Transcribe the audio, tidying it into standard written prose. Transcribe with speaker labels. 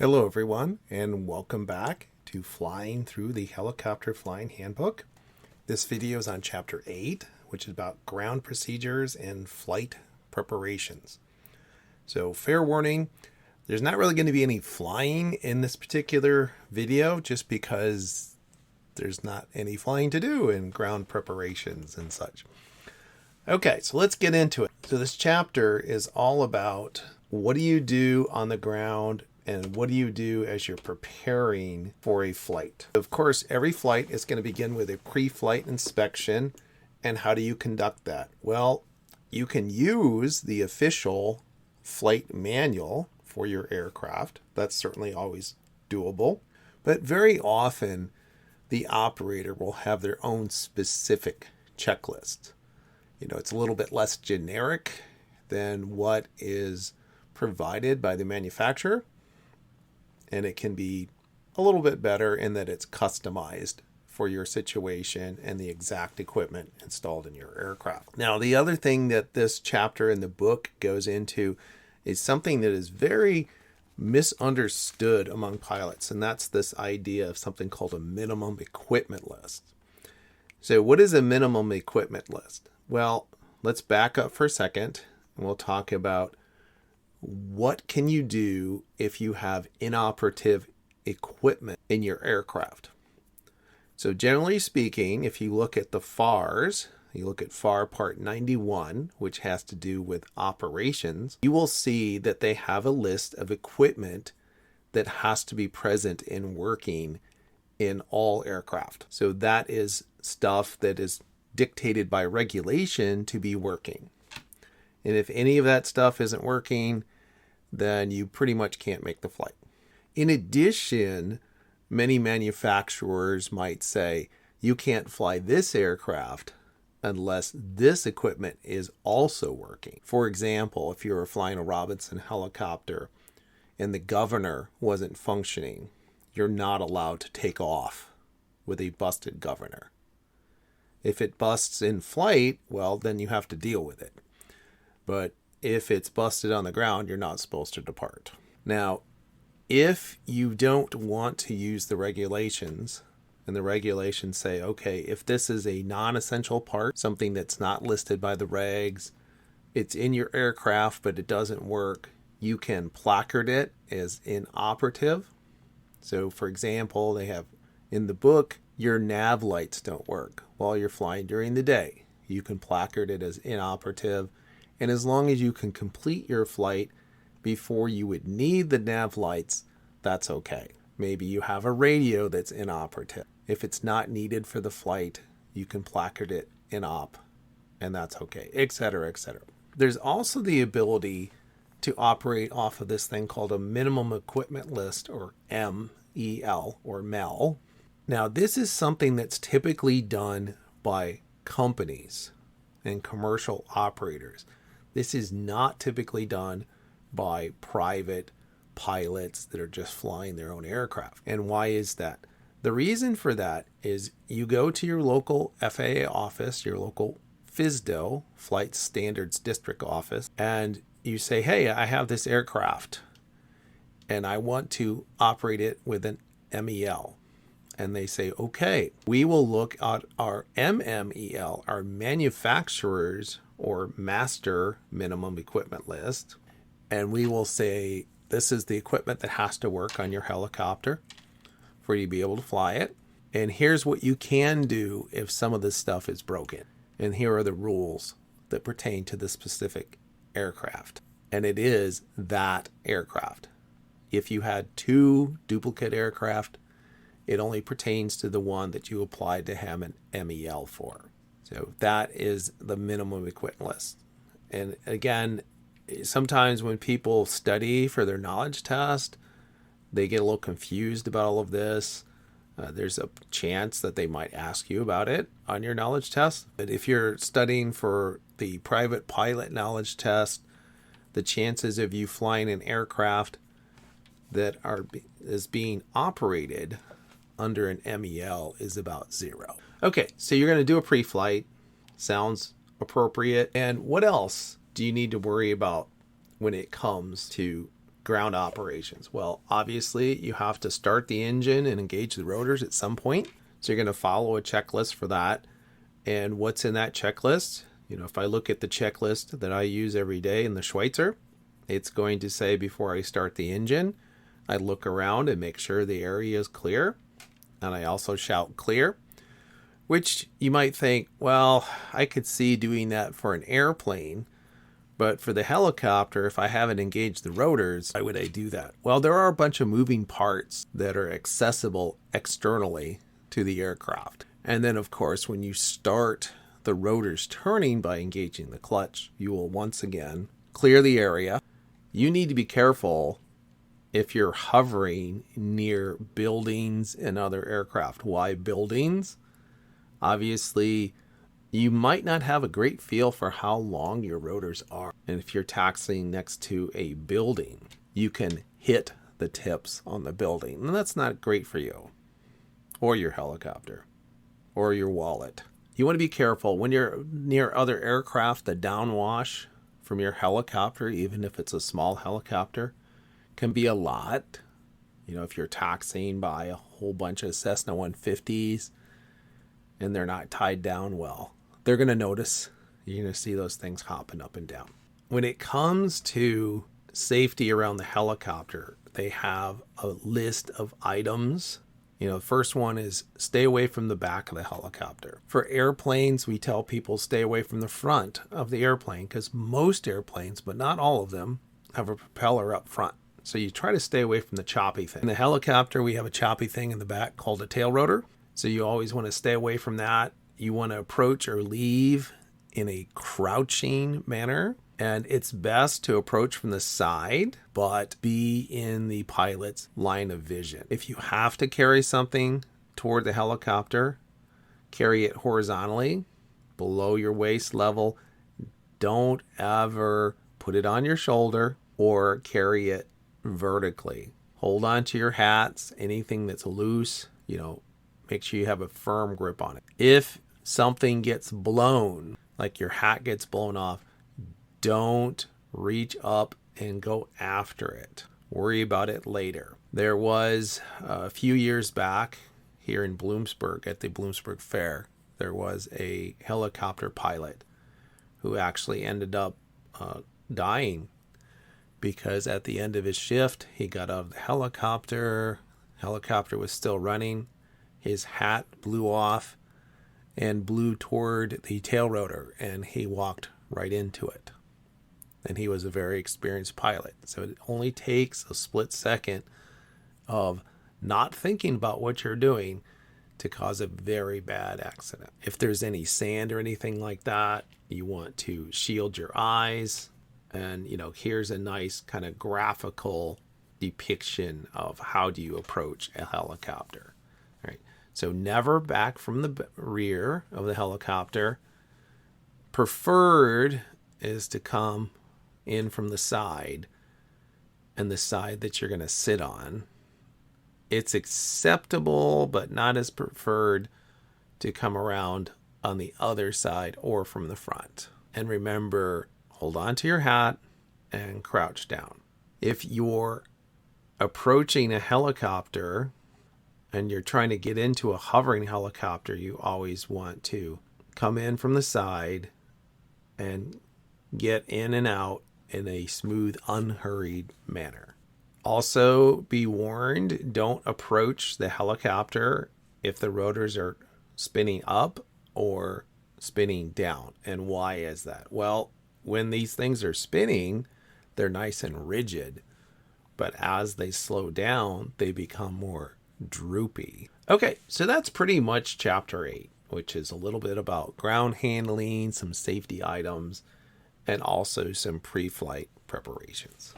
Speaker 1: Hello everyone, and welcome back to Flying Through the Helicopter Flying Handbook. This video is on Chapter 8, which is about ground procedures and flight preparations. So fair warning, there's not really going to be any flying in this particular video just because there's not any flying to do in ground preparations and such. Okay, so let's get into it. So this chapter is all about what do you do on the ground and what do you do as you're preparing for a flight. Of course, every flight is going to begin with a pre-flight inspection. And how do you conduct that? Well, you can use the official flight manual for your aircraft. That's certainly always doable. But very often, the operator will have their own specific checklist. It's a little bit less generic than what is provided by the manufacturer. And it can be a little bit better in that it's customized for your situation and the exact equipment installed in your aircraft. Now, the other thing that this chapter in the book goes into is something that is very misunderstood among pilots, and that's this idea of something called a minimum equipment list. So what is a minimum equipment list? Well, let's back up for a second, and we'll talk about what can you do if you have inoperative equipment in your aircraft. So generally speaking, if you look at the FARs, you look at FAR Part 91, which has to do with operations, you will see that they have a list of equipment that has to be present and working in all aircraft. So that is stuff that is dictated by regulation to be working. And if any of that stuff isn't working, then you pretty much can't make the flight. In addition, many manufacturers might say, you can't fly this aircraft unless this equipment is also working. For example, if you were flying a Robinson helicopter and the governor wasn't functioning, you're not allowed to take off with a busted governor. If it busts in flight, well, then you have to deal with it. But if it's busted on the ground, you're not supposed to depart. Now, if you don't want to use the regulations, and the regulations say, okay, if this is a non-essential part, something that's not listed by the regs, it's in your aircraft, but it doesn't work, you can placard it as inoperative. So, for example, they have in the book, your nav lights don't work while you're flying during the day. You can placard it as inoperative. And as long as you can complete your flight before you would need the nav lights, that's okay. Maybe you have a radio that's inoperative. If it's not needed for the flight, you can placard it inop, and that's okay, etc., etc. There's also the ability to operate off of this thing called a minimum equipment list, or MEL, or MEL. Now, this is something that's typically done by companies and commercial operators. This is not typically done by private pilots that are just flying their own aircraft. And why is that? The reason for that is you go to your local FAA office, your local FSDO, Flight Standards District office, and you say, hey, I have this aircraft and I want to operate it with an MEL. And they say, okay, we will look at our MMEL, our manufacturer's or master minimum equipment list, and we will say, this is the equipment that has to work on your helicopter for you to be able to fly it. And here's what you can do if some of this stuff is broken. And here are the rules that pertain to the specific aircraft. And it is that aircraft. If you had two duplicate aircraft, it only pertains to the one that you applied to have an MEL for. So that is the minimum equipment list. And again, sometimes when people study for their knowledge test, they get a little confused about all of this. There's a chance that they might ask you about it on your knowledge test. But if you're studying for the private pilot knowledge test, the chances of you flying an aircraft that is being operated under an MEL is about 0. Okay, so you're going to do a pre-flight. Sounds appropriate. And what else do you need to worry about when it comes to ground operations? Well, obviously you have to start the engine and engage the rotors at some point. So you're going to follow a checklist for that. And what's in that checklist? If I look at the checklist that I use every day in the Schweitzer, it's going to say before I start the engine, I look around and make sure the area is clear. And I also shout clear, which you might think, well, I could see doing that for an airplane. But for the helicopter, if I haven't engaged the rotors, why would I do that? Well, there are a bunch of moving parts that are accessible externally to the aircraft. And then, of course, when you start the rotors turning by engaging the clutch, you will once again clear the area. You need to be careful if you're hovering near buildings and other aircraft. Why buildings? Obviously, you might not have a great feel for how long your rotors are. And if you're taxiing next to a building, you can hit the tips on the building. And that's not great for you or your helicopter or your wallet. You want to be careful when you're near other aircraft. The downwash from your helicopter, even if it's a small helicopter, can be a lot. If you're taxiing by a whole bunch of Cessna 150s and they're not tied down well, they're going to notice. You're going to see those things hopping up and down. When it comes to safety around the helicopter, they have a list of items. The first one is stay away from the back of the helicopter. For airplanes, we tell people stay away from the front of the airplane because most airplanes, but not all of them, have a propeller up front. So you try to stay away from the choppy thing. In the helicopter, we have a choppy thing in the back called a tail rotor. So you always want to stay away from that. You want to approach or leave in a crouching manner. And it's best to approach from the side, but be in the pilot's line of vision. If you have to carry something toward the helicopter, carry it horizontally, below your waist level. Don't ever put it on your shoulder or carry it vertically. Hold on to your hats, anything that's loose, make sure you have a firm grip on it. If something gets blown, like your hat gets blown off, don't reach up and go after it. Worry about it later. There was a few years back here in Bloomsburg at the Bloomsburg Fair, there was a helicopter pilot who actually ended up dying because at the end of his shift, he got out of the helicopter was still running, his hat blew off and blew toward the tail rotor, and he walked right into it. And he was a very experienced pilot. So it only takes a split second of not thinking about what you're doing to cause a very bad accident. If there's any sand or anything like that, you want to shield your eyes. And, here's a nice kind of graphical depiction of how do you approach a helicopter. All right. So never back from the rear of the helicopter. Preferred is to come in from the side, and the side that you're going to sit on. It's acceptable, but not as preferred to come around on the other side or from the front. And remember, hold on to your hat and crouch down. If you're approaching a helicopter and you're trying to get into a hovering helicopter, you always want to come in from the side and get in and out in a smooth, unhurried manner. Also, be warned, don't approach the helicopter if the rotors are spinning up or spinning down. And why is that? Well, when these things are spinning, they're nice and rigid. But as they slow down, they become more droopy. Okay, so that's pretty much chapter 8, which is a little bit about ground handling, some safety items, and also some pre-flight preparations.